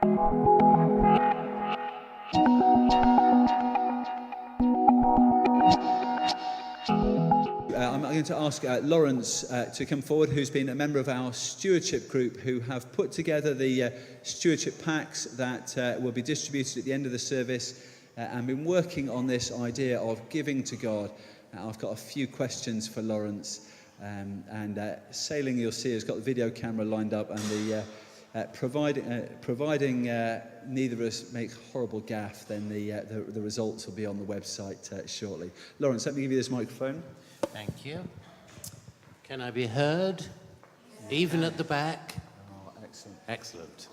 I'm going to ask Laurence to come forward, who's been a member of our stewardship group, who have put together the stewardship packs that will be distributed at the end of the service, and been working on this idea of giving to God. I've got a few questions for Laurence, and Sailing, you'll see, has got the video camera lined up, and the providing neither of us make horrible gaff, then the results will be on the website shortly. Laurence, let me give you this microphone. Thank you. Can I be heard? Even at the back? Oh, excellent. Excellent.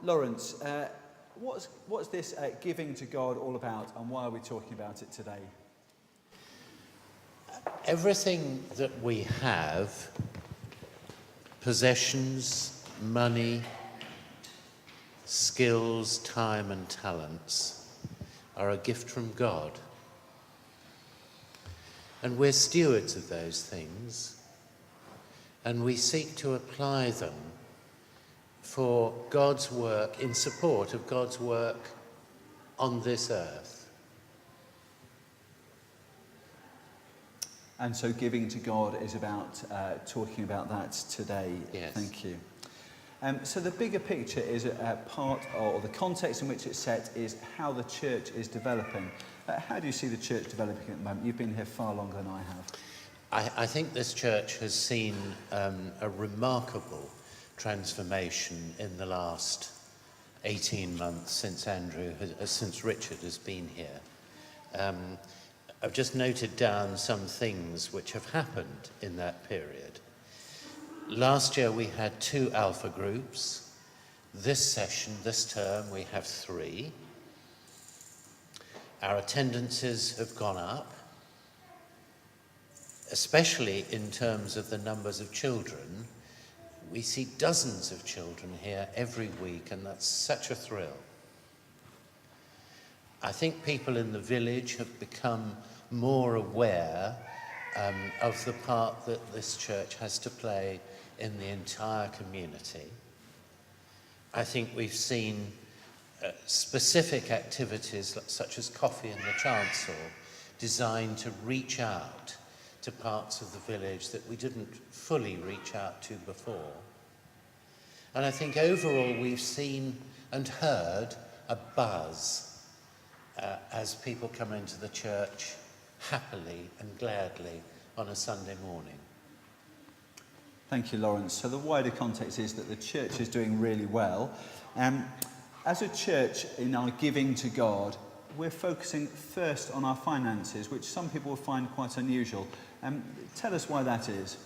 Laurence, what's this giving to God all about, and why are we talking about it today? Everything that we have, possessions, money, skills, time and talents, are a gift from God. And we're stewards of those things, and we seek to apply them for God's work, in support of God's work on this earth. And so giving to God is about talking about that today. Yes. Thank you. So the bigger picture is part, or the context in which it's set, is how the church is developing. How do you see the church developing at the moment? You've been here far longer than I have. I think this church has seen a remarkable transformation in the last 18 months since Richard has been here. I've just noted down some things which have happened in that period. Last year we had 2 alpha groups. This term, we have 3. Our attendances have gone up, especially in terms of the numbers of children. We see dozens of children here every week, and that's such a thrill. I think people in the village have become more aware of the part that this church has to play in the entire community. I think we've seen specific activities such as Coffee in the Chancel designed to reach out to parts of the village that we didn't fully reach out to before. And I think overall we've seen and heard a buzz as people come into the church happily and gladly on a Sunday morning. Thank you, Laurence. So the wider context is that the church is doing really well. As a church, in our giving to God, we're focusing first on our finances, which some people will find quite unusual. Tell us why that is.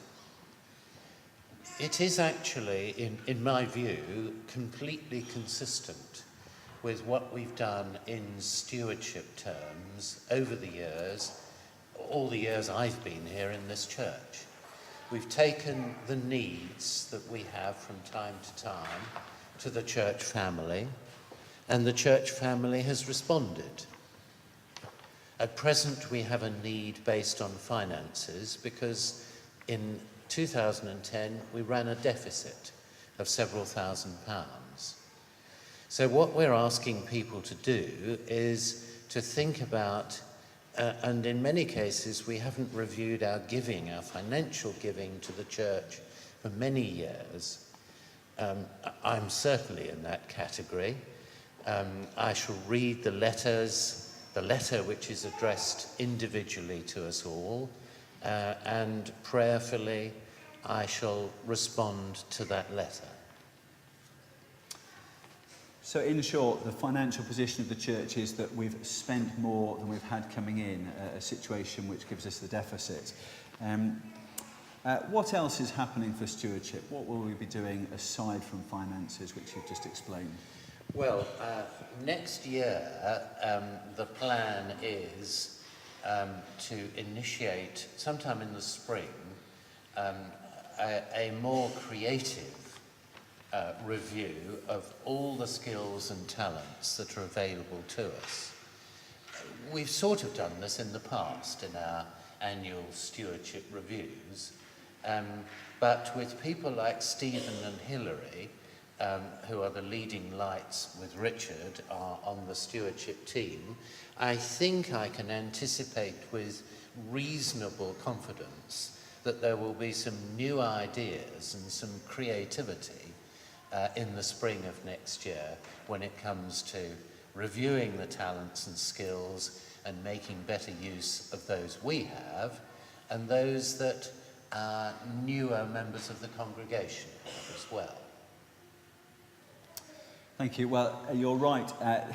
It is actually, in my view, completely consistent with what we've done in stewardship terms over the years, all the years I've been here in this church. We've taken the needs that we have from time to time to the church family, and the church family has responded. At present, we have a need based on finances because in 2010, we ran a deficit of several £1,000s. So what we're asking people to do is to think about, and in many cases, we haven't reviewed our giving, our financial giving to the church for many years. I'm certainly in that category. I shall read the letter which is addressed individually to us all, and prayerfully I shall respond to that letter. So in short, the financial position of the church is that we've spent more than we've had coming in, a situation which gives us the deficit. What else is happening for stewardship? What will we be doing aside from finances, which you've just explained? Well, next year the plan is to initiate, sometime in the spring, a more creative review of all the skills and talents that are available to us. We've sort of done this in the past in our annual stewardship reviews, but with people like Stephen and Hilary, who are the leading lights with Richard, are on the stewardship team, I think I can anticipate with reasonable confidence that there will be some new ideas and some creativity in the spring of next year when it comes to reviewing the talents and skills and making better use of those we have and those that newer members of the congregation have as well. Thank you. Well, you're right.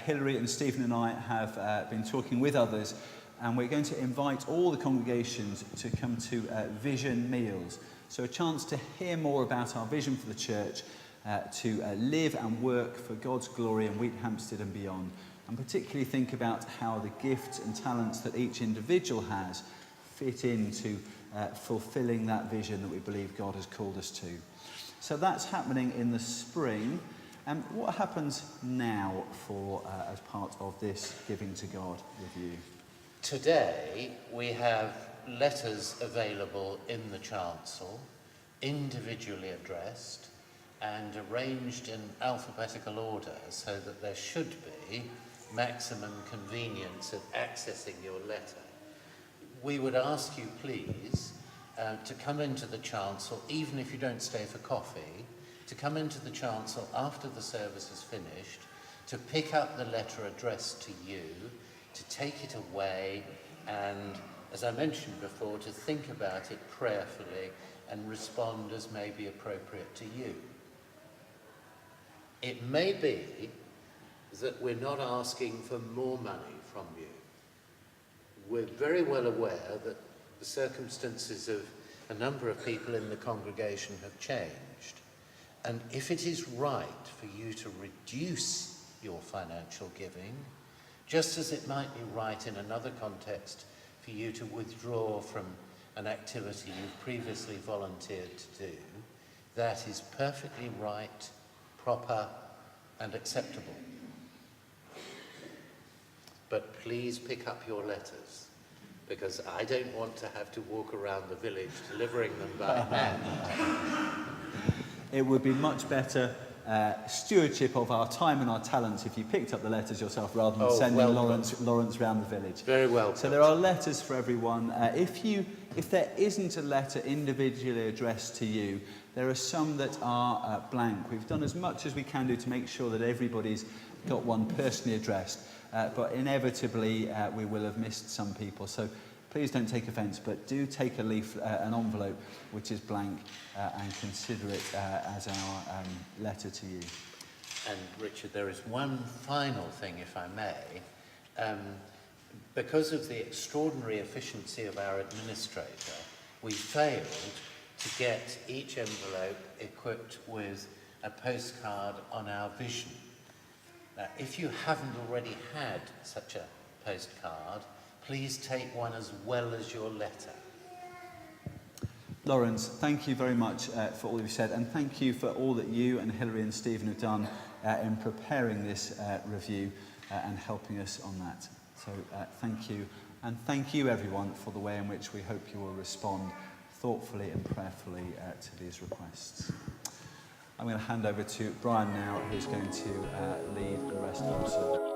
Hilary and Stephen and I have been talking with others, and we're going to invite all the congregations to come to vision meals. So a chance to hear more about our vision for the church, to live and work for God's glory in Wheat Hampstead and beyond, and particularly think about how the gifts and talents that each individual has fit into fulfilling that vision that we believe God has called us to. So that's happening in the spring. And what happens now for as part of this giving to God review? Today we have letters available in the chancel, individually addressed and arranged in alphabetical order so that there should be maximum convenience of accessing your letter. We would ask you, please, to come into the chancel, even if you don't stay for coffee, to come into the chancel after the service is finished, to pick up the letter addressed to you, to take it away, and, as I mentioned before, to think about it prayerfully and respond as may be appropriate to you. It may be that we're not asking for more money from you. We're very well aware that the circumstances of a number of people in the congregation have changed. And if it is right for you to reduce your financial giving, just as it might be right in another context for you to withdraw from an activity you've previously volunteered to do, that is perfectly right, proper, and acceptable. But please pick up your letters, because I don't want to have to walk around the village delivering them by hand. It would be much better stewardship of our time and our talents if you picked up the letters yourself rather than sending Laurence around the village. Very well. So there are letters for everyone. If there isn't a letter individually addressed to you, there are some that are blank. We've done as much as we can do to make sure that everybody's got one personally addressed, but inevitably we will have missed some people. So please don't take offence, but do take a an envelope which is blank and consider it as our letter to you. And Richard, there is one final thing, if I may. Because of the extraordinary efficiency of our administrator, we failed to get each envelope equipped with a postcard on our vision. Now, if you haven't already had such a postcard, please take one as well as your letter. Laurence, thank you very much for all you've said, and thank you for all that you and Hilary and Stephen have done in preparing this review and helping us on that. So thank you, and thank you everyone for the way in which we hope you will respond thoughtfully and prayerfully to these requests. I'm going to hand over to Brian now, who's going to lead the rest of the service.